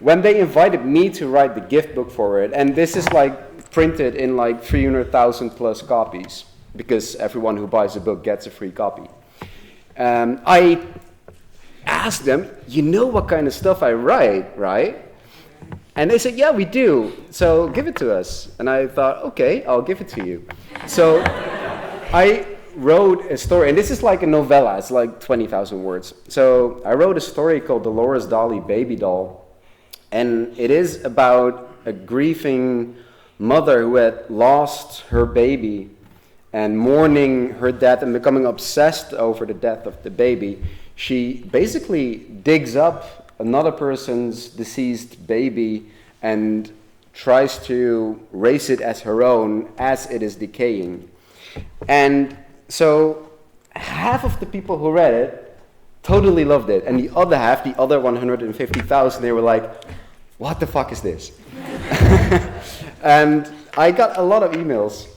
when they invited me to write the gift book for it, and this is like printed in like 300,000 plus copies, because everyone who buys a book gets a free copy. I asked them, you know what kind of stuff I write, right? And they said, yeah, we do. So give it to us. And I thought, okay, I'll give it to you. So I wrote a story, and this is like a novella, it's like 20,000 words. So I wrote a story called Dolores Dali Baby Doll, and it is about a grieving mother who had lost her baby and mourning her death and becoming obsessed over the death of the baby. She basically digs up another person's deceased baby and tries to raise it as her own as it is decaying. And so half of the people who read it totally loved it, and the other half, the other 150,000, they were like, what the fuck is this? And I got a lot of emails,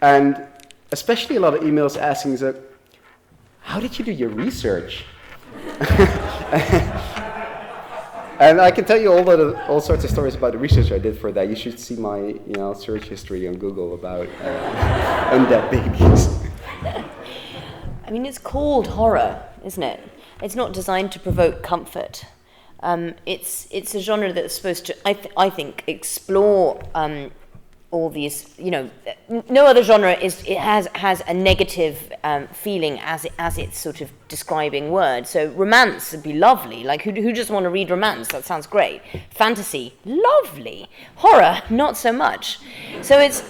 and especially a lot of emails asking, so, how did you do your research? And I can tell you all sorts of stories about the research I did for that. You should see my search history on Google about undead babies. I mean, it's called horror. isn't it? It's not designed to provoke comfort. It's a genre that's supposed to, I think, explore all these. No other genre has a negative feeling as it's sort of describing words. So romance would be lovely. Like who just want to read romance? That sounds great. Fantasy, lovely. Horror, not so much. So it's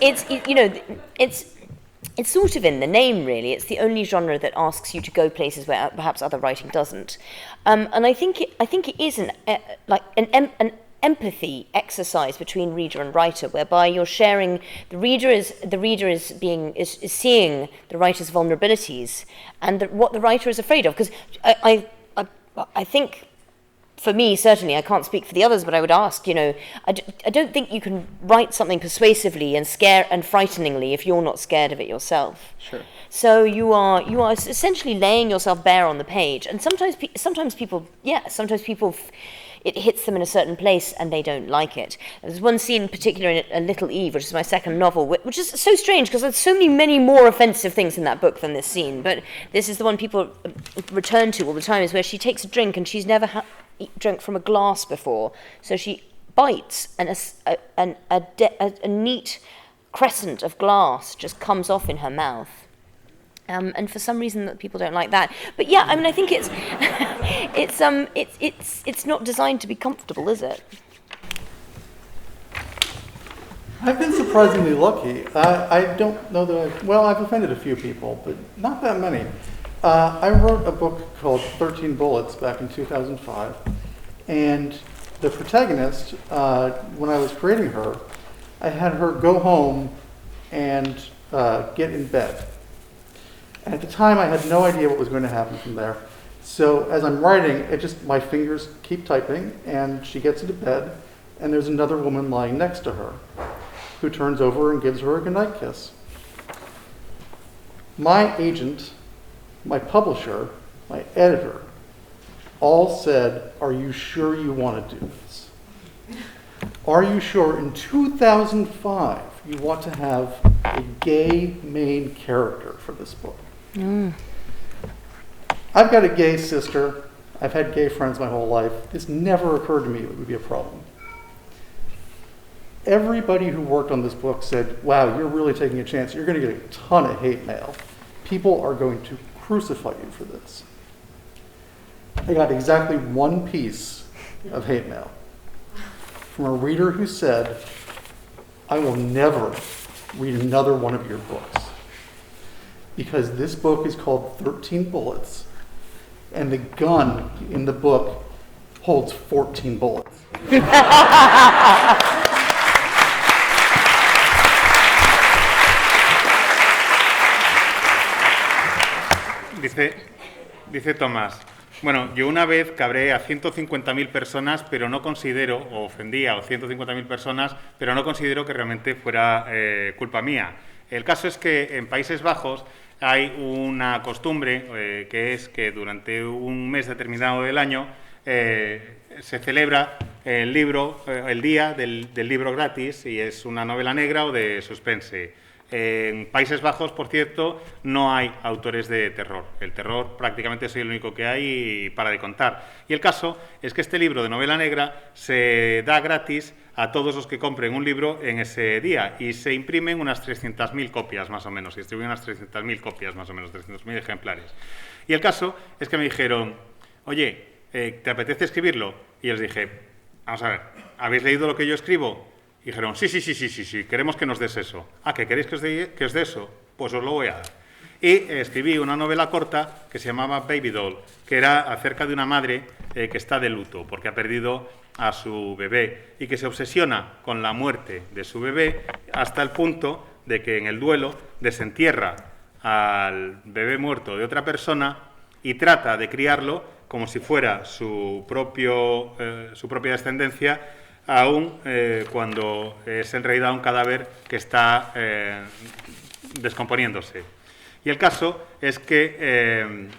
sort of in the name, really. It's the only genre that asks you to go places where perhaps other writing doesn't. And I think it is an empathy exercise between reader and writer, whereby you're sharing. The reader is seeing the writer's vulnerabilities and what the writer is afraid of. Because I think. For me, certainly, I can't speak for the others, but I would ask, I don't think you can write something persuasively and frighteningly if you're not scared of it yourself. Sure. So you are essentially laying yourself bare on the page, and sometimes people, it hits them in a certain place and they don't like it. There's one scene in particular in A Little Eve, which is my second novel, which is so strange because there's so many more offensive things in that book than this scene, but this is the one people return to all the time, is where she takes a drink and she's never drunk from a glass before, so she bites and a neat crescent of glass just comes off in her mouth. And for some reason that people don't like that. But yeah, I mean, I think it's not designed to be comfortable, is it? I've been surprisingly lucky. I don't know that I've offended a few people, but not that many. I wrote a book called 13 Bullets back in 2005, and the protagonist, when I was creating her, I had her go home and get in bed. And at the time, I had no idea what was going to happen from there. So as I'm writing, my fingers keep typing, and she gets into bed, and there's another woman lying next to her, who turns over and gives her a goodnight kiss. My agent, my publisher, my editor, all said, "Are you sure you want to do this? Are you sure in 2005 you want to have a gay main character for this book?" I've got a gay sister. I've had gay friends my whole life. This never occurred to me it would be a problem. Everybody who worked on this book said, "Wow, you're really taking a chance. You're going to get a ton of hate mail. People are going to crucify you for this." I got exactly one piece of hate mail from a reader who said, "I will never read another one of your books because this book is called 13 Bullets and the gun in the book holds 14 bullets." Dice Tomás, bueno, yo una vez cabré a 150.000 personas, pero no considero, o ofendía a 150.000 personas, pero no considero que realmente fuera culpa mía. El caso es que en Países Bajos hay una costumbre que es que durante un mes determinado del año se celebra el día del libro gratis, y es una novela negra o de suspense. En Países Bajos, por cierto, no hay autores de terror. El terror prácticamente soy el único que hay y para de contar. Y el caso es que este libro de novela negra se da gratis a todos los que compren un libro en ese día, y se imprimen unas 300.000 copias más o menos, se distribuyen unas 300.000 copias más o menos, 300.000 ejemplares. Y el caso es que me dijeron, "Oye, ¿te apetece escribirlo?" Y les dije, "Vamos a ver, ¿habéis leído lo que yo escribo?" Y dijeron, sí, queremos que nos des eso. "Ah, ¿que queréis que os dé eso? Pues os lo voy a dar." Y escribí una novela corta que se llamaba Baby Doll, que era acerca de una madre que está de luto porque ha perdido a su bebé y que se obsesiona con la muerte de su bebé hasta el punto de que en el duelo desentierra al bebé muerto de otra persona y trata de criarlo como si fuera su propia descendencia, aún cuando es en realidad un cadáver que está descomponiéndose. Y el caso es que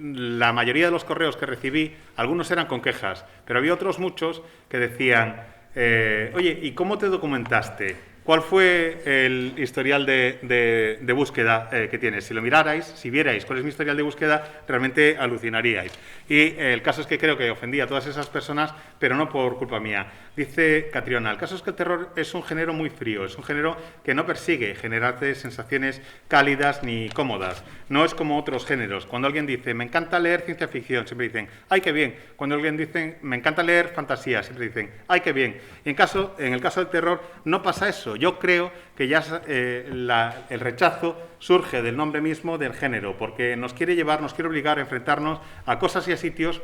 la mayoría de los correos que recibí, algunos eran con quejas, pero había otros muchos que decían, "Oye, ¿y cómo te documentaste? ¿Cuál fue el historial de búsqueda que tienes? Si lo mirarais, si vierais cuál es mi historial de búsqueda, realmente alucinaríais. Y el caso es que creo que ofendí a todas esas personas, pero no por culpa mía. Dice Catriona, el caso es que el terror es un género muy frío, es un género que no persigue generarte sensaciones cálidas ni cómodas. No es como otros géneros. Cuando alguien dice, me encanta leer ciencia ficción, siempre dicen, ¡ay, qué bien! Cuando alguien dice, me encanta leer fantasía, siempre dicen, ¡ay, qué bien! Y en el caso del terror no pasa eso. Yo creo que ya el rechazo surge del nombre mismo del género, porque nos quiere llevar, nos quiere obligar a enfrentarnos a cosas y a sitios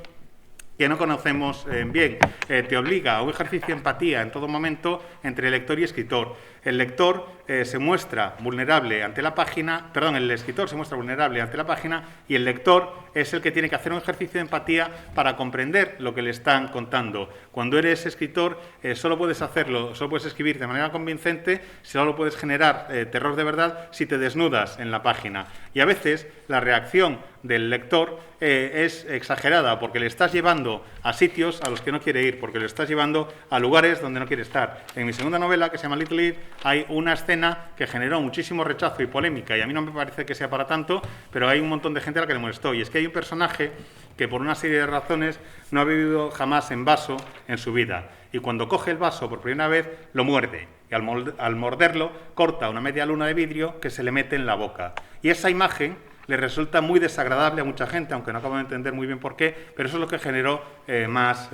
que no conocemos bien. Te obliga a un ejercicio de empatía en todo momento entre lector y escritor. El lector se muestra vulnerable ante la página, perdón, el escritor se muestra vulnerable ante la página y el lector es el que tiene que hacer un ejercicio de empatía para comprender lo que le están contando. Cuando eres escritor solo puedes hacerlo, solo puedes escribir de manera convincente, solo puedes generar terror de verdad si te desnudas en la página. Y a veces la reacción del lector es exagerada porque le estás llevando a sitios a los que no quiere ir, porque le estás llevando a lugares donde no quiere estar. En mi segunda novela, que se llama Little Eve, hay una escena que generó muchísimo rechazo y polémica, y a mí no me parece que sea para tanto, pero hay un montón de gente a la que le molestó, y es que hay un personaje que por una serie de razones no ha bebido jamás en vaso en su vida, y cuando coge el vaso por primera vez lo muerde, y al morderlo corta una media luna de vidrio que se le mete en la boca, y esa imagen le resulta muy desagradable a mucha gente, aunque no acabo de entender muy bien por qué, pero eso es lo que generó más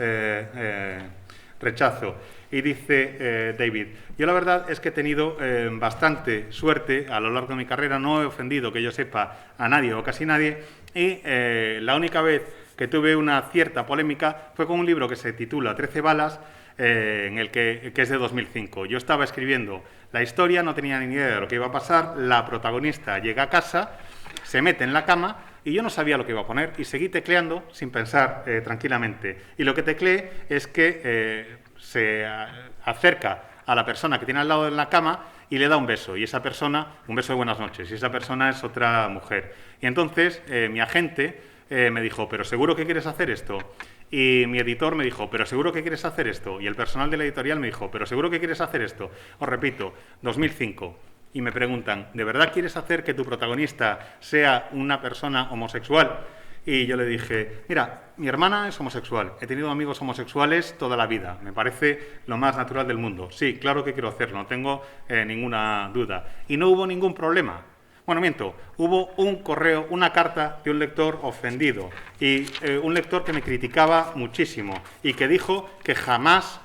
rechazo. Y dice David, yo la verdad es que he tenido bastante suerte a lo largo de mi carrera, no he ofendido, que yo sepa, a nadie o casi nadie, y la única vez que tuve una cierta polémica fue con un libro que se titula 13 balas, que es de 2005. Yo estaba escribiendo la historia, no tenía ni idea de lo que iba a pasar, la protagonista llega a casa, se mete en la cama y yo no sabía lo que iba a poner y seguí tecleando sin pensar tranquilamente. Y lo que tecleé es que se acerca a la persona que tiene al lado de la cama y le da un beso. Y esa persona, un beso de buenas noches, y esa persona es otra mujer. Y entonces mi agente me dijo, ¿pero seguro que quieres hacer esto? Y mi editor me dijo, ¿pero seguro que quieres hacer esto? Y el personal de la editorial me dijo, ¿pero seguro que quieres hacer esto? Os repito, 2005. Y me preguntan, ¿de verdad quieres hacer que tu protagonista sea una persona homosexual? Y yo le dije, mira, mi hermana es homosexual, he tenido amigos homosexuales toda la vida, me parece lo más natural del mundo. Sí, claro que quiero hacerlo, no tengo ninguna duda. Y no hubo ningún problema. Bueno, miento, hubo un correo, una carta de un lector ofendido y un lector que me criticaba muchísimo y que dijo que jamás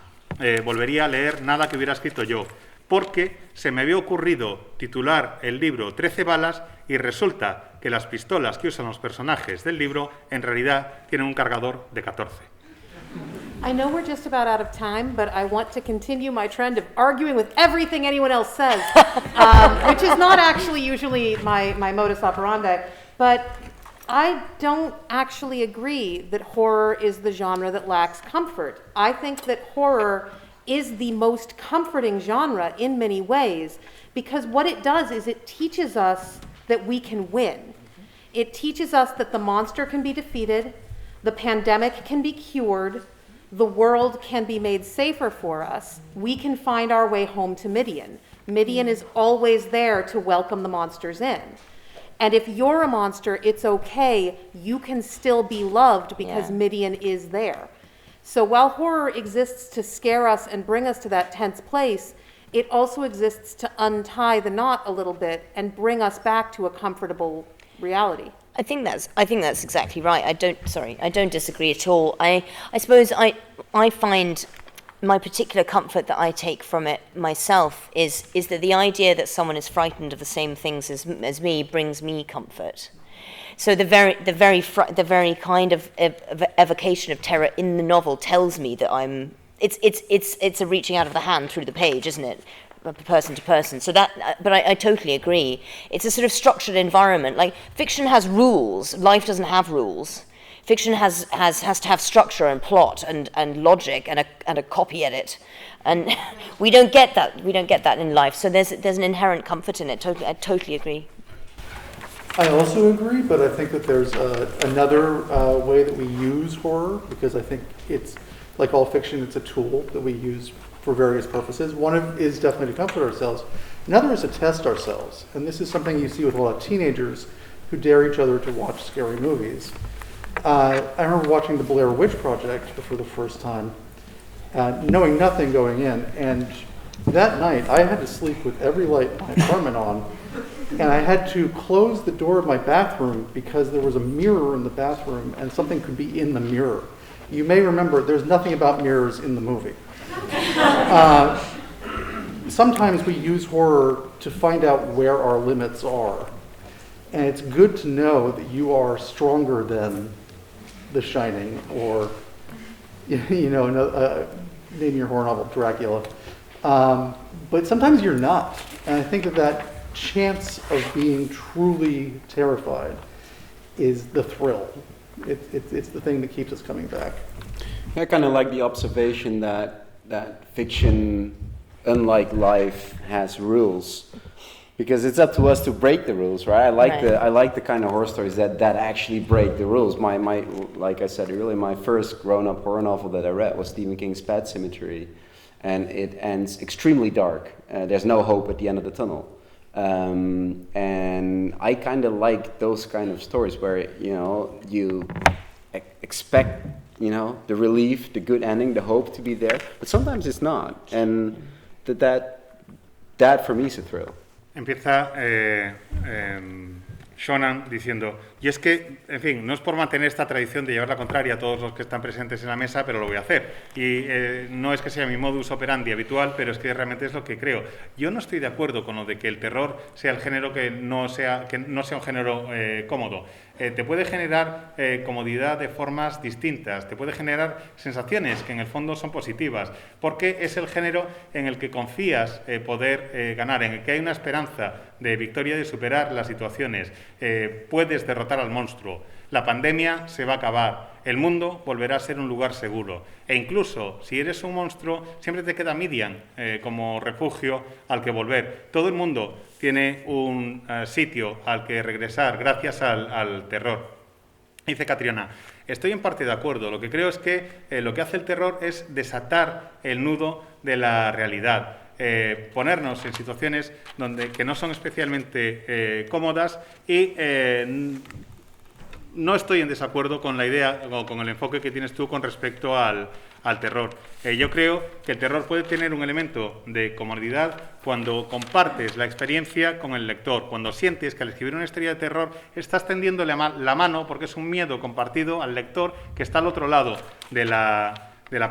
volvería a leer nada que hubiera escrito yo, porque se me había ocurrido titular el libro 13 balas y resulta que las pistolas que usan los personajes del libro en realidad tienen un cargador de 14. I know we're just about out of time, but I want to continue my trend of arguing with everything anyone else says, which is not actually usually my modus operandi. But I don't actually agree that horror is the genre that lacks comfort. I think that horror is the most comforting genre in many ways, because what it does is it teaches us that we can win. It teaches us that the monster can be defeated, the pandemic can be cured, the world can be made safer for us. We can find our way home to Midian. Midian is always there to welcome the monsters in. And if you're a monster, it's okay. You can still be loved because Midian is there. So while horror exists to scare us and bring us to that tense place, it also exists to untie the knot a little bit and bring us back to a comfortable reality. I think that's exactly right. I don't disagree at all. I suppose I find my particular comfort that I take from it myself is that the idea that someone is frightened of the same things as me brings me comfort. So the very kind of evocation of terror in the novel tells me that it's a reaching out of the hand through the page, isn't it? Person to person. So but I totally agree. It's a sort of structured environment. Like fiction has rules. Life doesn't have rules. Fiction has to have structure and plot and logic and a copy edit, and we don't get that. We don't get that in life. So there's an inherent comfort in it. I totally agree. I also agree, but I think that there's another way that we use horror, because I think it's like all fiction, it's a tool that we use for various purposes. One is definitely to comfort ourselves. Another is to test ourselves. And this is something you see with a lot of teenagers who dare each other to watch scary movies. I remember watching the Blair Witch Project for the first time, knowing nothing going in. And that night, I had to sleep with every light in my apartment on. And I had to close the door of my bathroom because there was a mirror in the bathroom and something could be in the mirror. You may remember there's nothing about mirrors in the movie. Sometimes we use horror to find out where our limits are. And it's good to know that you are stronger than The Shining or, name your horror novel, Dracula. But sometimes you're not. And I think that chance of being truly terrified is the thrill. It's the thing that keeps us coming back. I kind of like the observation that fiction, unlike life, has rules, because it's up to us to break the rules, right? I like the kind of horror stories that actually break the rules. My like I said earlier, my first grown-up horror novel that I read was Stephen King's Pet Sematary, and it ends extremely dark. There's no hope at the end of the tunnel. And I kind of like those kind of stories where, you expect, the relief, the good ending, the hope to be there, but sometimes it's not. And that for me is a thrill. Empieza Shonan diciendo, y es que, en fin, no es por mantener esta tradición de llevar la contraria a todos los que están presentes en la mesa, pero lo voy a hacer. Y no es que sea mi modus operandi habitual, pero es que realmente es lo que creo. Yo no estoy de acuerdo con lo de que el terror sea el género que no sea un género cómodo. Te puede generar comodidad de formas distintas, te puede generar sensaciones que en el fondo son positivas, porque es el género en el que confías poder ganar, en el que hay una esperanza de victoria, de superar las situaciones. Puedes derrotar al monstruo, la pandemia se va a acabar, el mundo volverá a ser un lugar seguro. E incluso, si eres un monstruo, siempre te queda Midian como refugio al que volver. Todo el mundo tiene un sitio al que regresar gracias al terror. Dice Catriona, estoy en parte de acuerdo. Lo que creo es que lo que hace el terror es desatar el nudo de la realidad. Ponernos en situaciones que no son especialmente cómodas y no estoy en desacuerdo con la idea o con el enfoque que tienes tú con respecto al terror. Yo creo que el terror puede tener un elemento de comodidad cuando compartes la experiencia con el lector, cuando sientes que al escribir una historia de terror estás tendiéndole la mano porque es un miedo compartido al lector que está al otro lado de la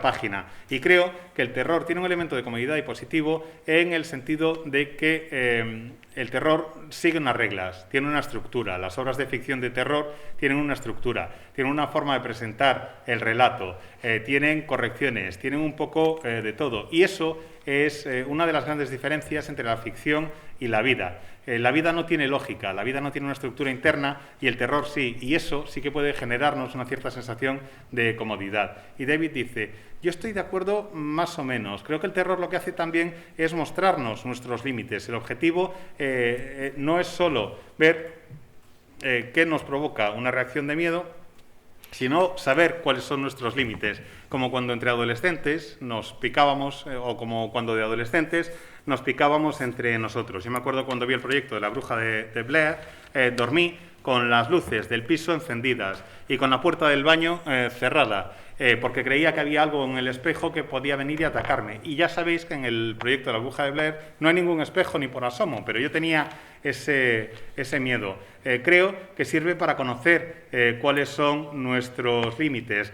página. Y creo que el terror tiene un elemento de comodidad y positivo en el sentido de que el terror sigue unas reglas, tiene una estructura. Las obras de ficción de terror tienen una estructura, tienen una forma de presentar el relato, tienen correcciones, tienen un poco de todo. Y eso es una de las grandes diferencias entre la ficción y la vida. La vida no tiene lógica, la vida no tiene una estructura interna y el terror sí, y eso sí que puede generarnos una cierta sensación de comodidad. Y David dice, yo estoy de acuerdo más o menos, creo que el terror lo que hace también es mostrarnos nuestros límites. El objetivo no es solo ver qué nos provoca una reacción de miedo, sino saber cuáles son nuestros límites, como cuando entre adolescentes nos picábamos, o como cuando de adolescentes nos picábamos entre nosotros. Yo me acuerdo cuando vi el proyecto de La bruja de Blair, dormí con las luces del piso encendidas y con la puerta del baño cerrada, porque creía que había algo en el espejo que podía venir y atacarme. Y ya sabéis que en el proyecto de La bruja de Blair no hay ningún espejo ni por asomo, pero yo tenía ese miedo. Creo que sirve para conocer cuáles son nuestros límites,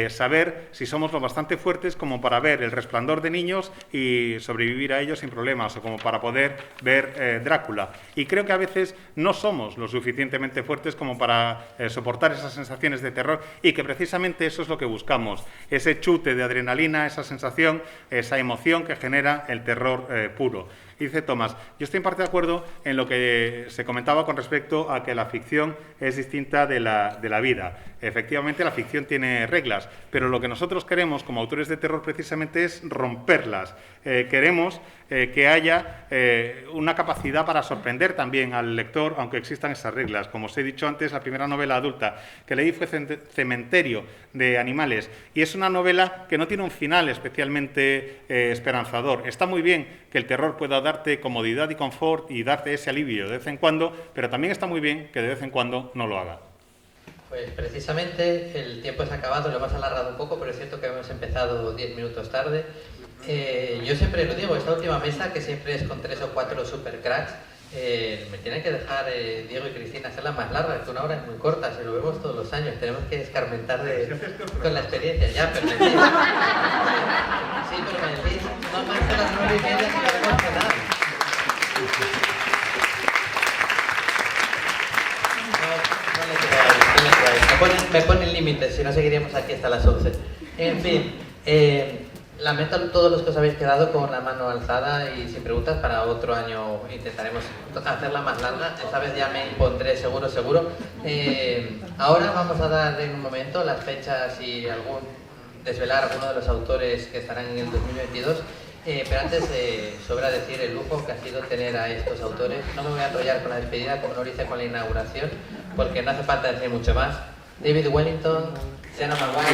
saber si somos lo bastante fuertes como para ver El resplandor de niños y sobrevivir a ellos sin problemas, o como para poder ver Drácula. Y creo que a veces no somos lo suficientemente fuertes como para soportar esas sensaciones de terror, y que precisamente eso es lo que buscamos, ese chute de adrenalina, esa sensación, esa emoción que genera el terror puro. Y dice Tomás, yo estoy en parte de acuerdo en lo que se comentaba con respecto a que la ficción es distinta de la vida. Efectivamente, la ficción tiene reglas, pero lo que nosotros queremos como autores de terror precisamente es romperlas. Queremos que haya una capacidad para sorprender también al lector, aunque existan esas reglas. Como os he dicho antes, la primera novela adulta que leí fue Cementerio de animales, y es una novela que no tiene un final especialmente esperanzador. Está muy bien que el terror pueda darte comodidad y confort y darte ese alivio de vez en cuando, pero también está muy bien que de vez en cuando no lo haga. Pues precisamente el tiempo se ha acabado, lo hemos alargado un poco, pero es cierto que hemos empezado 10 minutos tarde. Yo siempre lo digo, esta última mesa, que siempre es con 3 o 4 super cracks, me tienen que dejar Diego y Cristina hacerla más larga, que una hora es muy corta, si lo vemos todos los años, tenemos que escarmentar con la experiencia. Ya, pero me decís, sí, pero me decís, no más que las 9:30 si no hemos cenado. Me ponen límites, si no seguiríamos aquí hasta las 11. En fin, lamento a todos los que os habéis quedado con la mano alzada y sin preguntas. Para otro año intentaremos hacerla más larga. Esta vez ya me impondré seguro. Ahora vamos a dar en un momento las fechas y desvelar algunos de los autores que estarán en el 2022. Pero antes sobra decir el lujo que ha sido tener a estos autores. No me voy a enrollar con la despedida como lo hice con la inauguración, porque no hace falta decir mucho más. David Wellington, Sienna Maguire.